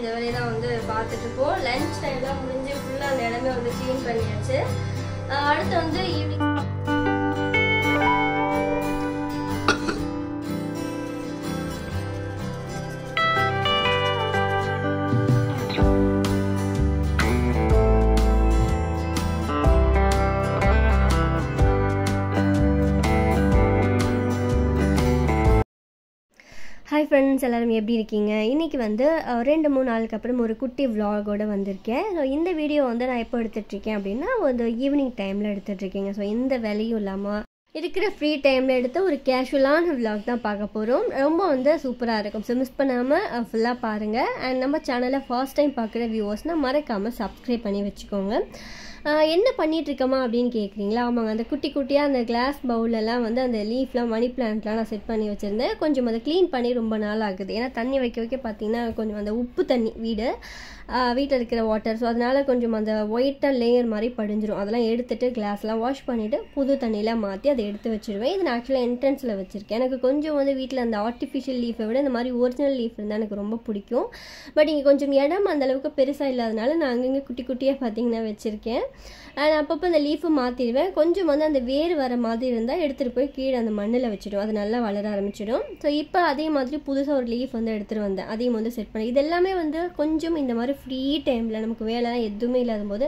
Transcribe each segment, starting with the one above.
இந்த வேலையை தான் வந்து பார்த்துட்டு இருக்கோம். லஞ்ச் டைம்லாம் முடிஞ்சு ஃபுல்லாக அந்த இடமே வந்து க்ளீன் பண்ணியாச்சு. அடுத்து வந்து ஈவினிங் ஹாய் ஃப்ரெண்ட்ஸ், எல்லோரும் எப்படி இருக்கீங்க? இன்றைக்கி வந்து 2-3 நாளுக்கு அப்புறம் ஒரு குட்டி விலாகோடு வந்திருக்கேன். ஸோ இந்த வீடியோ வந்து நான் எப்போ எடுத்துகிட்ருக்கேன் அப்படின்னா ஒரு ஈவினிங் டைமில் எடுத்துகிட்ருக்கேங்க. ஸோ இந்த வேலையும் இல்லாமல் இருக்கிற ஃப்ரீ டைமில் எடுத்த ஒரு கேஷுவலான விலாக் தான் பார்க்க போகிறோம். ரொம்ப வந்து சூப்பராக இருக்கும். ஸோ மிஸ் பண்ணாமல் ஃபுல்லாக பாருங்கள். அண்ட் நம்ம சேனலை ஃபர்ஸ்ட் டைம் பார்க்குற வியூவர்ஸ்னால் மறக்காமல் சப்ஸ்கிரைப் பண்ணி வச்சுக்கோங்க. என்ன பண்ணிகிட்ருக்கோமா அப்படின்னு கேட்குறீங்களா? ஆமாங்க, அந்த குட்டி குட்டியாக அந்த கிளாஸ் பவுலெல்லாம் வந்து அந்த லீஃப்லாம் மணி பிளான்ட்லாம் நான் செட் பண்ணி வச்சுருந்தேன். கொஞ்சம் அதை க்ளீன் பண்ணி ரொம்ப நாள் ஆகுது. ஏன்னா தண்ணி வைக்க பார்த்தீங்கன்னா கொஞ்சம் அந்த உப்பு தண்ணி வீட்டில் இருக்கிற வாட்டர், ஸோ அதனால் கொஞ்சம் அந்த ஒயிட்டாக லேயர் மாதிரி படிஞ்சிடும். அதெல்லாம் எடுத்துகிட்டு கிளாஸ்லாம் வாஷ் பண்ணிவிட்டு புது தண்ணியெலாம் மாற்றி அதை எடுத்து வச்சுருவேன். இது நான் ஆக்சுவலாக என்ட்ரன்ஸில் வச்சுருக்கேன். எனக்கு கொஞ்சம் வந்து வீட்டில் அந்த ஆர்டிஃபிஷியல் லீஃபை விட இந்த மாதிரி ஒரிஜினல் லீஃப் இருந்தால் எனக்கு ரொம்ப பிடிக்கும். பட் இங்கே கொஞ்சம் இடம் அந்தளவுக்கு பெருசாக இல்லாதனால நான் அங்கங்கே குட்டி குட்டியாக பார்த்தீங்கன்னா வச்சுருக்கேன். அண்ட் அப்பப்போ அந்த லீஃபை மாற்றிடுவேன். கொஞ்சம் வந்து அந்த வேர் வர மாதிரி இருந்தால் எடுத்துகிட்டு போய் கீழே அந்த மண்ணில் வச்சிடும். அது நல்லா வளர ஆரம்பிச்சிடும். ஸோ இப்போ அதே மாதிரி புதுசாக ஒரு லீஃப் வந்து எடுத்துகிட்டு வந்தேன். அதையும் வந்து செட் பண்ணி இது எல்லாமே வந்து கொஞ்சம் இந்த மாதிரி ஃப்ரீ டைமில் நமக்கு வேலைலாம் எதுவுமே இல்லாத போது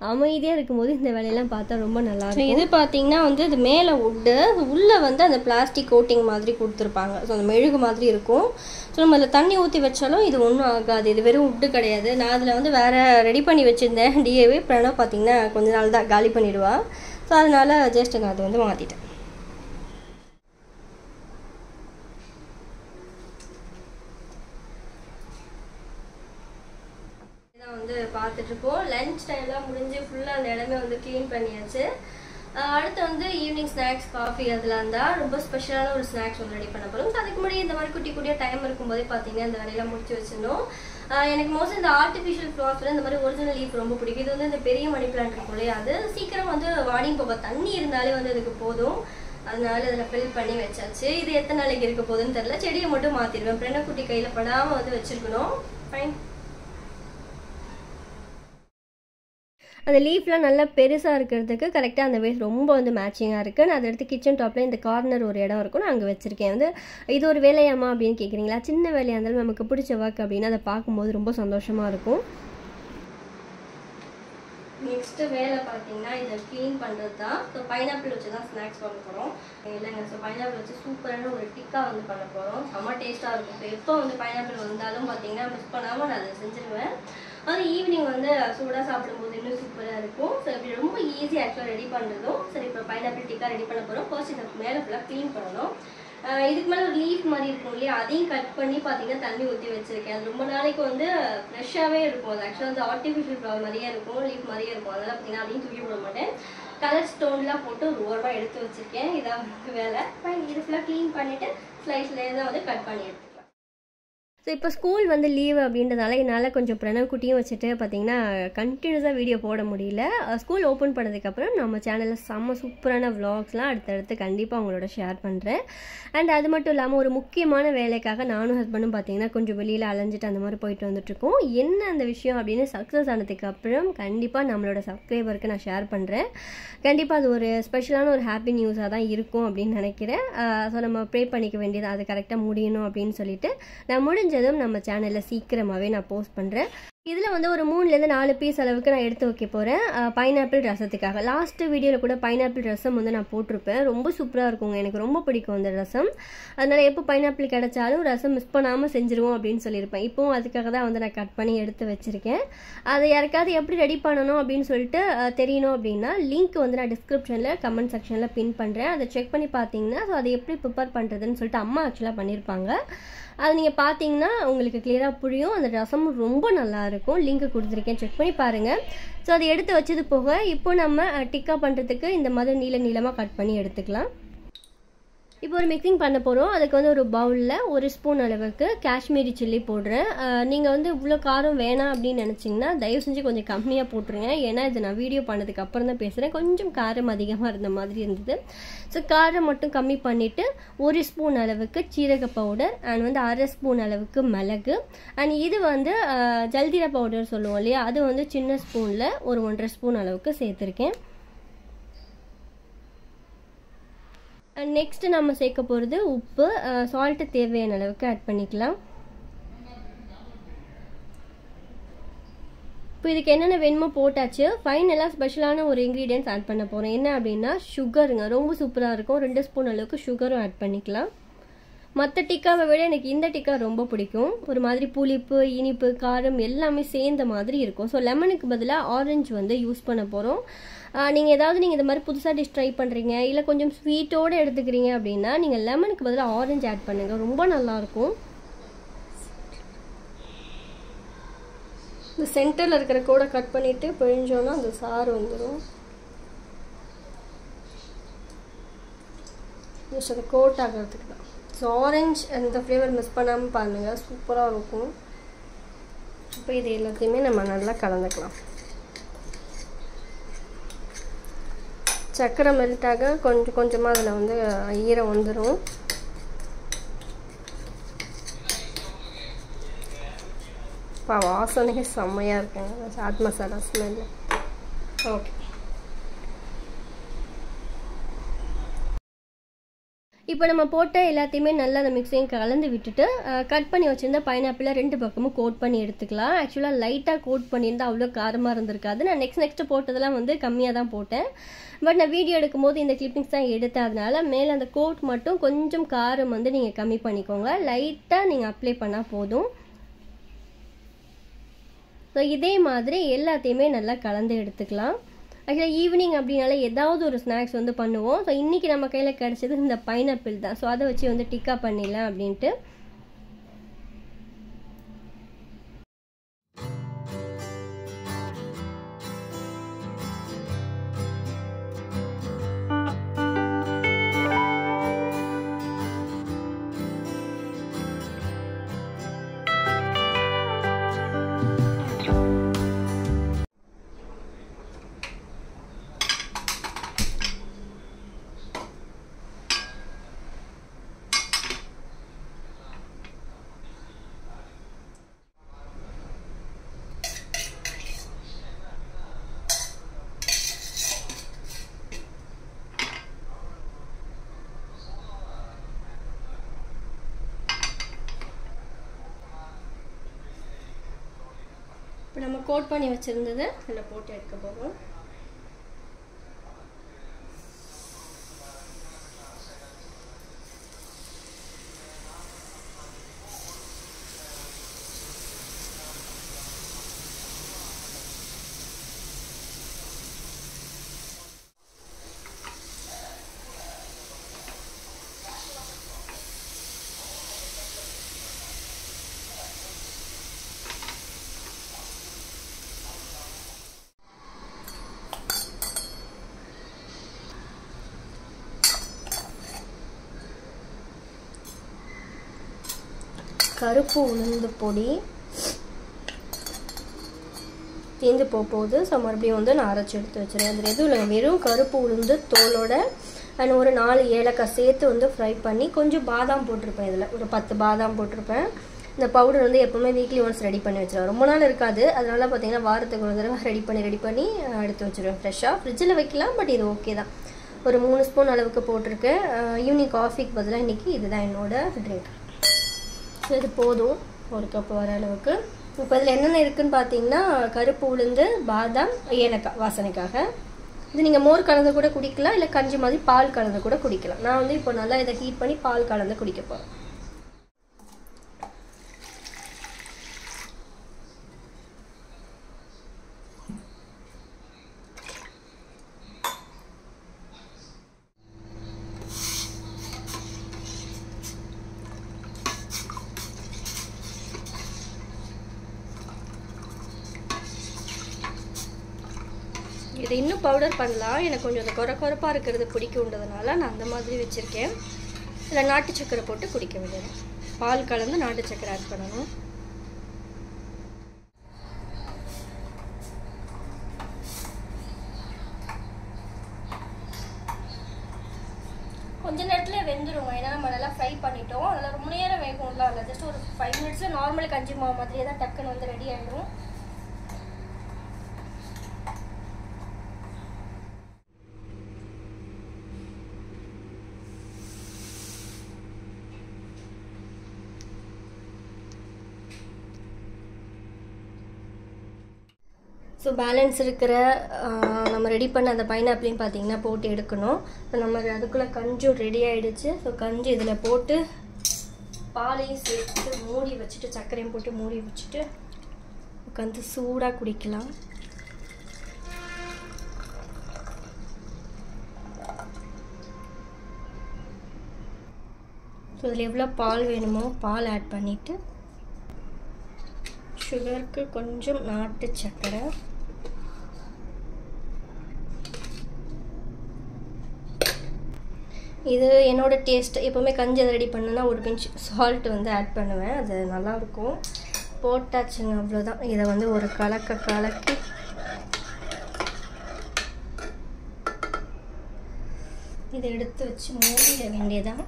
அமைதியாக இருக்கும்போது இந்த வேலையெல்லாம் பார்த்தா ரொம்ப நல்லா இருக்கும். இது பார்த்தீங்கன்னா வந்து இது மேலே உட்டு உள்ளே வந்து அந்த பிளாஸ்டிக் கோட்டிங் மாதிரி கொடுத்துருப்பாங்க. ஸோ அந்த மெழுகு மாதிரி இருக்கும். ஸோ நம்ம அதில் தண்ணி ஊற்றி வச்சாலும் இது ஒன்றும் ஆகாது. இது வெறும் உட்டு கிடையாது. நான் அதில் வந்து வேறு ரெடி பண்ணி வச்சுருந்தேன் டிஏவே. பிரணவ் பார்த்தீங்கன்னா கொஞ்ச நாள் தான் காலி பண்ணிவிடுவா. ஸோ அதனால் ஜஸ்ட் நான் அதை வந்து மாற்றிட்டேன். வந்து பார்த்துட்ருக்கோம். லஞ்ச் டைம்லாம் முடிஞ்சு ஃபுல்லாக அந்த இடமே வந்து க்ளீன் பண்ணியாச்சு. அடுத்து வந்து ஈவினிங் ஸ்நாக்ஸ், காஃபி அதெல்லாம் இருந்தால் ரொம்ப ஸ்பெஷலான ஒரு ஸ்நாக்ஸ் வந்து ரெடி பண்ண போகிறோம். அதுக்கு முன்னாடி இந்த மாதிரி குட்டி குட்டியாக டைம் இருக்கும்போதே பார்த்தீங்கன்னா இந்த வேலையெல்லாம் முடிச்சு வச்சிடணும். எனக்கு மோஸ்ட்லி இந்த ஆர்டிஃபிஷியல் ஃப்ளவர்ஸில் இந்த மாதிரி ஒரிஜினல் லீஃப் ரொம்ப பிடிக்கும். இது வந்து இந்த பெரிய மணி பிளான்ட் இருக்கும் இல்லையா, அது சீக்கிரம் வந்து வாடி போகும். தண்ணி இருந்தாலே வந்து அதுக்கு போதும். அதனால அதில் ஃபில் பண்ணி வச்சாச்சு. இது எத்தனை நாளைக்கு இருக்க போகுதுன்னு தெரியல. செடியை மட்டும் மாற்றிடுவேன். பிரெண்ணை குட்டி கையில் படாமல் வந்து வச்சுருக்கணும். ஃபைன். அந்த லீஃப்லாம் நல்லா பெருசாக இருக்கிறதுக்கு கரெக்டாக அந்த வேஸ் ரொம்ப வந்து மேட்சிங்காக இருக்குது. நான் அதை எடுத்து கிச்சன் டாப்பில் இந்த கார்னர் ஒரு இடம் இருக்கும், நான் அங்கே வச்சுருக்கேன். வந்து இது ஒரு வேலையாமா அப்படின்னு கேட்குறீங்களா? சின்ன வேலையாக இருந்தாலும் நமக்கு பிடிச்ச ஒர்க் அப்படின்னா அதை பார்க்கும்போது ரொம்ப சந்தோஷமாக இருக்கும். நெக்ஸ்ட்டு வேலை பார்த்தீங்கன்னா இதை க்ளீன் பண்ணுறது தான். ஸோ பைனாப்பிள் வச்சு தான் ஸ்நாக்ஸ் பண்ண போகிறோம். இல்லைங்க, ஸோ பைனாப்பிள் வச்சு சூப்பரான ஒரு டிக்கா வந்து பண்ண போகிறோம். செம்ம டேஸ்ட்டாக இருக்கும். ஸோ எப்போ வந்து பைனாப்பிள் வந்தாலும் பார்த்தீங்கன்னா மிஸ் பண்ணாமல் நான் அதை செஞ்சுருவேன். அது ஈவினிங் வந்து சூடாக சாப்பிடும்போது இன்னும் சூப்பராக இருக்கும். ஸோ இப்படி ரொம்ப ஈஸி ஆக்சுவலாக ரெடி பண்ணுறதும். சரி, இப்போ பைனாப்பிள் டிக்கா ரெடி பண்ண போகிறோம். ஃபர்ஸ்ட் இதுக்கு மேலே ஃபுல்லாக க்ளீன் பண்ணணும். இதுக்கு மேலே ஒரு லீஃப் மாதிரி இருக்கும் இல்லையா, அதையும் கட் பண்ணி பார்த்தீங்கன்னா தண்ணி ஊற்றி வச்சுருக்கேன். அது ரொம்ப நாளைக்கு வந்து ஃப்ரெஷ்ஷாகவே இருக்கும். அது ஆக்சுவலாக வந்து ஆர்டிஃபிஷியல் ஃப்ளவர் மாதிரியே இருக்கும், லீஃப் மாதிரியே இருக்கும். அதனால் பார்த்தீங்கன்னா அதையும் தூக்கி போட மாட்டேன். கலர் ஸ்டோன்லாம் போட்டு ஒரு ஓரமாக எடுத்து வச்சுருக்கேன். இதான் வந்து வேலை. இது ஃபுல்லாக க்ளீன் பண்ணிவிட்டு ஸ்லைஸ்லேயே தான் வந்து கட் பண்ணி எடுத்துக்கலாம். ஸோ இப்போ ஸ்கூல் வந்து லீவு அப்படின்றதால என்னால் கொஞ்சம் பிரணவ் குட்டியும் வச்சுட்டு பார்த்தீங்கன்னா கண்டினியூஸாக வீடியோ போட முடியல. ஸ்கூல் ஓப்பன் பண்ணதுக்கப்புறம் நம்ம சேனலில் செம்ம சூப்பரான விலாக்ஸ்லாம் அடுத்தடுத்து கண்டிப்பாக அவங்களோட ஷேர் பண்ணுறேன். அண்ட் அது மட்டும் இல்லாமல் ஒரு முக்கியமான வேலைக்காக நானும் ஹஸ்பண்டும் பார்த்தீங்கன்னா கொஞ்சம் வெளியில் அலைஞ்சிட்டு அந்த மாதிரி போயிட்டு வந்துட்டுருக்கோம். என்ன அந்த விஷயம் அப்படின்னு சக்ஸஸ் ஆனதுக்கப்புறம் கண்டிப்பாக நம்மளோட சப்ஸ்கிரைபருக்கு நான் ஷேர் பண்ணுறேன். கண்டிப்பாக அது ஒரு ஸ்பெஷலான ஒரு ஹாப்பி நியூஸாக தான் இருக்கும் அப்படின்னு நினைக்கிறேன். ஸோ நம்ம ப்ரே பண்ணிக்க வேண்டியது அது கரெக்டாக முடியணும் அப்படின்னு சொல்லிட்டு நான் முடிஞ்சதும் நம்ம சேனலில் சீக்கிரமாகவே நான் போஸ்ட் பண்ணுறேன். இதில் வந்து ஒரு 3-4 பீஸ் அளவுக்கு நான் எடுத்து வைக்க போகிறேன் பைனாப்பிள் ரசத்துக்காக. லாஸ்ட்டு வீடியோவில் கூட பைனாப்பிள் ரசம் வந்து நான் போட்டிருப்பேன். ரொம்ப சூப்பராக இருக்குங்க, எனக்கு ரொம்ப பிடிக்கும் அந்த ரசம். அதனால் எப்போ பைனாப்பிள் கிடைச்சாலும் ரசம் மிஸ் பண்ணாமல் செஞ்சுருவோம் அப்படின்னு சொல்லியிருப்பேன். இப்போவும் அதுக்காக தான் வந்து நான் கட் பண்ணி எடுத்து வச்சுருக்கேன். அதை யாருக்காவது எப்படி ரெடி பண்ணணும் அப்படின்னு சொல்லிட்டு தெரியணும் அப்படின்னா லிங்க் வந்து நான் டிஸ்கிரிப்ஷனில் கமெண்ட் செக்ஷனில் பின் பண்ணுறேன். அதை செக் பண்ணி பார்த்தீங்கன்னா ஸோ அதை எப்படி ப்ரிப்பேர் பண்ணுறதுன்னு சொல்லிட்டு அம்மா ஆக்சுவலாக பண்ணியிருப்பாங்க. அது நீங்கள் பார்த்தீங்கன்னா உங்களுக்கு கிளியராக புரியும். அந்த ரசம் ரொம்ப நல்லாயிருக்கும். லிங்க் கொடுத்துருக்கேன், செக் பண்ணி பாருங்கள். ஸோ அதை எடுத்து வச்சது போக இப்போ நம்ம டிக்கா பண்ணுறதுக்கு இந்த மாதிரி நீளமாக கட் பண்ணி எடுத்துக்கலாம். இப்போ ஒரு மிக்சிங் பண்ண போகிறோம். அதுக்கு வந்து ஒரு பவுலில் 1 ஸ்பூன் அளவுக்கு காஷ்மீரி சில்லி போடுறேன். நீங்கள் வந்து இவ்வளோ காரம் வேணாம் அப்படின்னு நினச்சிங்கன்னா தயவு செஞ்சு கொஞ்சம் கம்மியாக போட்டுருங்க. ஏன்னா இது நான் வீடியோ பண்ணதுக்கு அப்புறம் தான் பேசுகிறேன். கொஞ்சம் காரம் அதிகமாக இருந்த மாதிரி இருந்தது. ஸோ காரம் மட்டும் கம்மி பண்ணிவிட்டு 1 ஸ்பூன் அளவுக்கு சீரக பவுடர் அண்ட் வந்து 1/2 ஸ்பூன் அளவுக்கு மிளகு அண்ட் இது வந்து ஜல்தீரா பவுடர் சொல்லுவோம் இல்லையா, அது வந்து சின்ன ஸ்பூனில் ஒரு 1.5 ஸ்பூன் அளவுக்கு சேர்த்துருக்கேன். நெக்ஸ்ட் நம்ம சேர்க்க போகிறது உப்பு. சால்ட்டு தேவையான அளவுக்கு ஆட் பண்ணிக்கலாம். இப்போ இதுக்கு என்னென்ன வேணுமோ போட்டாச்சு. ஃபைனலாக ஸ்பெஷலான ஒரு இன்க்ரீடியன்ஸ் ஆட் பண்ண போகிறோம். என்ன அப்படின்னா சுகருங்க. ரொம்ப சூப்பராக இருக்கும். 2 ஸ்பூன் அளவுக்கு சுகரும் ஆட் பண்ணிக்கலாம். மற்ற டிக்காவை விட எனக்கு இந்த டிக்கா ரொம்ப பிடிக்கும். ஒரு மாதிரி புளிப்பு, இனிப்பு, காரம் எல்லாமே சேர்ந்த மாதிரி இருக்கும். ஸோ லெமனுக்கு பதிலாக ஆரஞ்சு வந்து யூஸ் பண்ண போகிறோம். நீங்கள் இந்த மாதிரி புதுசாக டிஷ் ட்ரை பண்ணுறீங்க இல்லை கொஞ்சம் ஸ்வீட்டோடு எடுத்துக்கிறீங்க அப்படின்னா நீங்கள் லெமனுக்கு பதிலாக ஆரஞ்சு ஆட் பண்ணுங்கள். ரொம்ப நல்லாயிருக்கும். இந்த சென்டரில் இருக்கிற கூட கட் பண்ணிவிட்டு பிழிஞ்சோன்னா அந்த சாறு வந்துடும். ஜஸ்ட் அதை கோட் ஆகிறதுக்கு தான். ஸோ ஆரஞ்ச் அந்த ஃப்ளேவர் மிஸ் பண்ணாமல் பாருங்கள், சூப்பராக இருக்கும். இப்போ இது எல்லாத்தையுமே நம்ம நல்லா கலந்துக்கலாம். சக்கரை மெல்ட்டாக கொஞ்சம் கொஞ்சமாக அதில் வந்து ஈரம் வந்துடும். வாசனையே செம்மையாக இருக்குங்க சாட் மசாலா ஸ்மெல்லு. ஓகே, இப்போ நம்ம போட்ட எல்லாத்தையுமே நல்லா அந்த மிக்ஸையும் கலந்து விட்டுட்டு கட் பண்ணி வச்சுருந்த பைனாப்பிளை 2 பக்கமும் கோட் பண்ணி எடுத்துக்கலாம். ஆக்சுவலாக லைட்டாக கோட் பண்ணியிருந்தால் அவ்வளோ காரமாக இருந்திருக்காது. நான் நெக்ஸ்ட் போட்டதெல்லாம் வந்து கம்மியாக தான் போட்டேன். பட் நான் வீடியோ எடுக்கும்போது இந்த கிளிப்பிங்ஸ் தான் எடுத்தேன். அதனால மேலே அந்த கோட் மட்டும் கொஞ்சம் காரம் வந்து நீங்கள் கம்மி பண்ணிக்கோங்க. லைட்டாக நீங்கள் அப்ளை பண்ணால் போதும். ஸோ இதே மாதிரி எல்லாத்தையுமே நல்லா கலந்து எடுத்துக்கலாம். ஆக்சுவலாக ஈவினிங் அப்படின்னால ஏதாவது ஒரு ஸ்நாக்ஸ் வந்து பண்ணுவோம். ஸோ இன்றைக்கி நம்ம கையில் கிடச்சது இந்த பைனாப்பிள் தான். ஸோ அதை வச்சு வந்து டிக்கா பண்ணிடலாம் அப்படின்ட்டு. இப்போ நம்ம கோட் பண்ணி வச்சுருந்தது அதில் போட்டு எடுக்க போகிறோம். கருப்பு உளுந்து பொடி தீந்து போகுது. ஸோ மறுபடியும் வந்து நான் அரைச்சி எடுத்து வச்சுருவேன். அதில் எதுவும் இல்லை, வெறும் கருப்பு உளுந்து தோலோட அண்ட் ஒரு 4 ஏலக்காய் சேர்த்து வந்து ஃப்ரை பண்ணி கொஞ்சம் பாதாம் போட்டிருப்பேன். இதில் ஒரு 10 பாதாம் போட்டிருப்பேன். இந்த பவுடர் வந்து எப்போவுமே வீக்லி ஒன்ஸ் ரெடி பண்ணி வச்சுருவேன். ரொம்ப நாள் இருக்காது, அதனால பார்த்தீங்கன்னா வாரத்துக்கு ஒரு தடவை ரெடி பண்ணி எடுத்து வச்சுருவேன். ஃப்ரெஷ்ஷாக ஃப்ரிட்ஜில் வைக்கலாம், பட் இது ஓகே தான். ஒரு 3 ஸ்பூன் அளவுக்கு போட்டிருக்கேன். ஈவினிங் காஃபிக்கு பதிலாக இன்றைக்கி இதுதான் என்னோட ட்ரிங்க். ஸோ இது போதும், ஒரு கப் வர அளவுக்கு. இப்போ இதில் என்னென்ன இருக்குதுன்னு பார்த்தீங்கன்னா கருப்பு உளுந்து, பாதாம், ஏலக்காய் வாசனைக்காக. இது நீங்கள் மோர் கலந்து கூட குடிக்கலாம், இல்லை கஞ்சி மாதிரி பால் கலந்து கூட குடிக்கலாம். நான் வந்து இப்போ நல்லா இதை ஹீட் பண்ணி பால் கலந்து குடிக்க போகிறேன். இதை இன்னும் பவுடர் பண்ணலாம். எனக்கு கொஞ்சம் அந்த கொரப்பாக இருக்கிறது பிடிக்குன்றதுனால நான் அந்த மாதிரி வச்சுருக்கேன். இதில் நாட்டு சக்கரை போட்டு குடிக்க வேண்டியது. பால் கலந்து நாட்டு சக்கரை ஆட் பண்ணணும். கொஞ்ச நேரத்தில் வெந்துடும். ஏன்னா நம்ம நல்லா ஃப்ரை பண்ணிட்டோம். அதெல்லாம் ரொம்ப நேரம் வேகும்லாம் இல்லை. ஜஸ்ட் ஒரு 5 மினிட்ஸில் நார்மல் கஞ்சி மாவு மாதிரியே தான் டக்குன்னு வந்து ரெடி ஆகிடும். ஸோ பேலன்ஸ் இருக்கிற நம்ம ரெடி பண்ண அந்த பைனாப்பிளையும் பார்த்தீங்கன்னா போட்டு எடுக்கணும். ஸோ நம்ம அதுக்குள்ளே கஞ்சும் ரெடி ஆகிடுச்சு. ஸோ கஞ்சி இதில் போட்டு பாலையும் சேர்த்து மூடி வச்சுட்டு சர்க்கரையும் போட்டு மூடி வச்சுட்டு உட்காந்து சூடாக குடிக்கலாம். ஸோ இதில் எவ்வளோ பால் வேணுமோ பால் ஆட் பண்ணிவிட்டு சுகருக்கு கொஞ்சம் நாட்டு சர்க்கரை, இது என்னோட டேஸ்ட். எப்போவுமே கஞ்சி ரெடி பண்ணுன்னா ஒரு பிஞ்ச் சால்ட் வந்து ஆட் பண்ணுவேன். அது நல்லாயிருக்கும். போட்டாச்சுங்க, அவ்வளோதான். இதை வந்து ஒரு கலக்கி இதை எடுத்து வச்சு மூடிட வேண்டியதான்.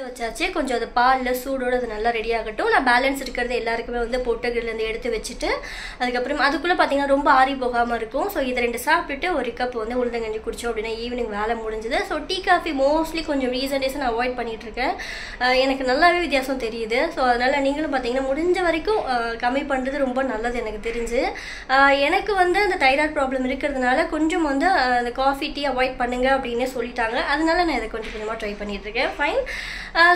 வச்சாச்சு. கொஞ்சம் அது பாலில் சூடோடு அது நல்லா ரெடி ஆகட்டும். நான் பேலன்ஸ் இருக்கிறது எல்லாருக்குமே வந்து போட்டோகிலேருந்து எடுத்து வச்சுட்டு அதுக்கப்புறம் அதுக்குள்ளே பார்த்தீங்கன்னா ரொம்ப ஆறி போகாமல் இருக்கும். ஸோ இதை 2 சாப்பிட்டுட்டு ஒரு கப் வந்து உளுந்தங்கஞ்சி குடித்தோம் அப்படின்னா ஈவினிங் வேலை முடிஞ்சுது. ஸோ டீ காஃபி மோஸ்ட்லி கொஞ்சம் ரீசன்ட் டேஸை நான் அவாய்ட் பண்ணிகிட்ருக்கேன். எனக்கு நல்லாவே வித்தியாசம் தெரியுது. ஸோ அதனால் நீங்களும் பார்த்தீங்கன்னா முடிஞ்ச வரைக்கும் கம்மி பண்ணுறது ரொம்ப நல்லது எனக்கு தெரிஞ்சு. எனக்கு வந்து அந்த தைராய்டு ப்ராப்ளம் இருக்கிறதுனால கொஞ்சம் வந்து அந்த காஃபி டீ அவாய்ட் பண்ணுங்க அப்படின்னு சொல்லிட்டாங்க. அதனால நான் இதை கொஞ்சம் கொஞ்சமாக ட்ரை பண்ணிகிட்ருக்கேன். ஃபைன்.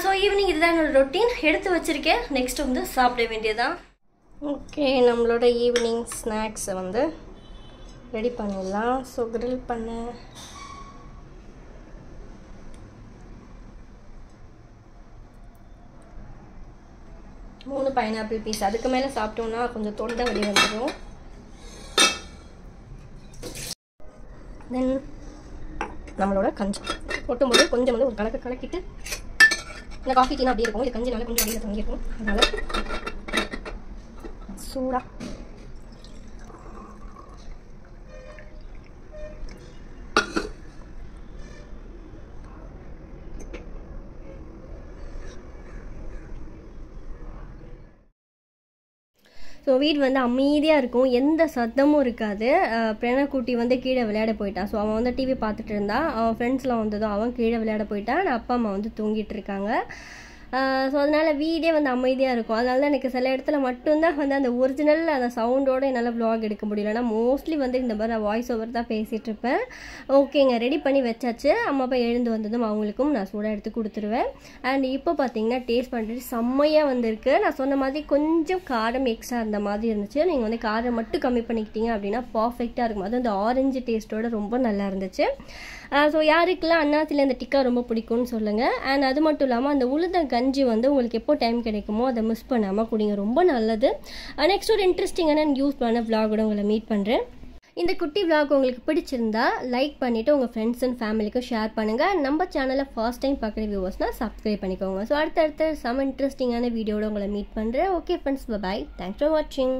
ஸோ ஈவினிங் இதுதான் என்னோடய ரொட்டீன் எடுத்து வச்சுருக்கேன். நெக்ஸ்ட் வந்து சாப்பிட வேண்டியதான். ஓகே, நம்மளோட ஈவினிங் ஸ்நாக்ஸை வந்து ரெடி பண்ணிடலாம். ஸோ கிரில் பண்ண 3 பைனாப்பிள் பீஸ். அதுக்கு மேலே சாப்பிட்டோம்னா கொஞ்சம் தொண்டை வலி வந்துடும். தென் நம்மளோட கஞ்சி கொட்டும்போது கொஞ்சம் வந்து ஒரு கலக்கிட்டு, இந்த காஃபி டீனா அப்படியே இருக்கும், இது கஞ்சினால கொஞ்சம் அடியில் தங்கியிருக்கும். அதனால சூடாக ஸோ வீடு வந்து அமைதியாக இருக்கும், எந்த சத்தமும் இருக்காது. பிரணக்குட்டி வந்து கீழே விளையாட போயிட்டான். ஸோ அவன் வந்து டிவி பார்த்துட்டு இருந்தான். அவன் ஃப்ரெண்ட்ஸ்லாம் வந்ததும் அவன் கீழே விளையாட போயிட்டான். நான் அப்பா அம்மா வந்து தூங்கிட்டு இருக்காங்க. ஸோ அதனால் வீடே வந்து அமைதியாக இருக்கும். அதனால தான் எனக்கு சில இடத்துல மட்டும்தான் வந்து அந்த ஒரிஜினல் அந்த சவுண்டோடு என்னால் வ்ளாக் எடுக்க முடியல. ஆனால் மோஸ்ட்லி வந்து இந்த மாதிரி நான் வாய்ஸ் ஓவர் தான் பேசிகிட்டு இருப்பேன். ஓகேங்க, ரெடி பண்ணி வச்சாச்சு. அம்மா அப்பா எழுந்து வந்ததும் அவங்களுக்கும் நான் சூடாக எடுத்து கொடுத்துருவேன். அண்ட் இப்போ பார்த்தீங்கன்னா டேஸ்ட் பண்ணிட்டு செம்மையாக வந்திருக்கு. நான் சொன்ன மாதிரி கொஞ்சம் காரம் எக்ஸ்ட்ரா இருந்த மாதிரி இருந்துச்சு. நீங்கள் வந்து காரம் மட்டும் கம்மி பண்ணிக்கிட்டீங்க அப்படின்னா பர்ஃபெக்டாக இருக்கும். அது அந்த ஆரஞ்சு டேஸ்ட்டோட ரொம்ப நல்லா இருந்துச்சு. ஸோ யாருக்கெல்லாம் அண்ணாச்சில் இந்த டிக்கா ரொம்ப பிடிக்கும்னு சொல்லுங்கள். அண்ட் அது மட்டும் இல்லாமல் அந்த உளுந்த கஞ்சி வந்து உங்களுக்கு எப்போ டைம் கிடைக்குமோ அதை மிஸ் பண்ணாமல் குடிங்க, ரொம்ப நல்லது. நெக்ஸ்ட் ஒரு இன்ட்ரெஸ்டிங்கான யூஸ்ஃபுல்லான விளாகோட உங்களை மீட் பண்ணுறேன். இந்த குட்டி விளாக் உங்களுக்கு பிடிச்சிருந்தா லைக் பண்ணிவிட்டு உங்கள் ஃப்ரெண்ட்ஸ் அண்ட் ஃபேமிலிக்கும் ஷேர் பண்ணுங்கள். நம்ம சேனலை ஃபர்ஸ்ட் டைம் பார்க்குற வியூவர்ஸ்னால் சப்ஸ்கிரைப் பண்ணிக்கோங்க. ஸோ அடுத்தடுத்த சம் இன்ட்ரெஸ்டிங்கான வீடியோட உங்களை மீட் பண்ணுறேன். Okay friends, bye. Thanks for வாட்சிங்.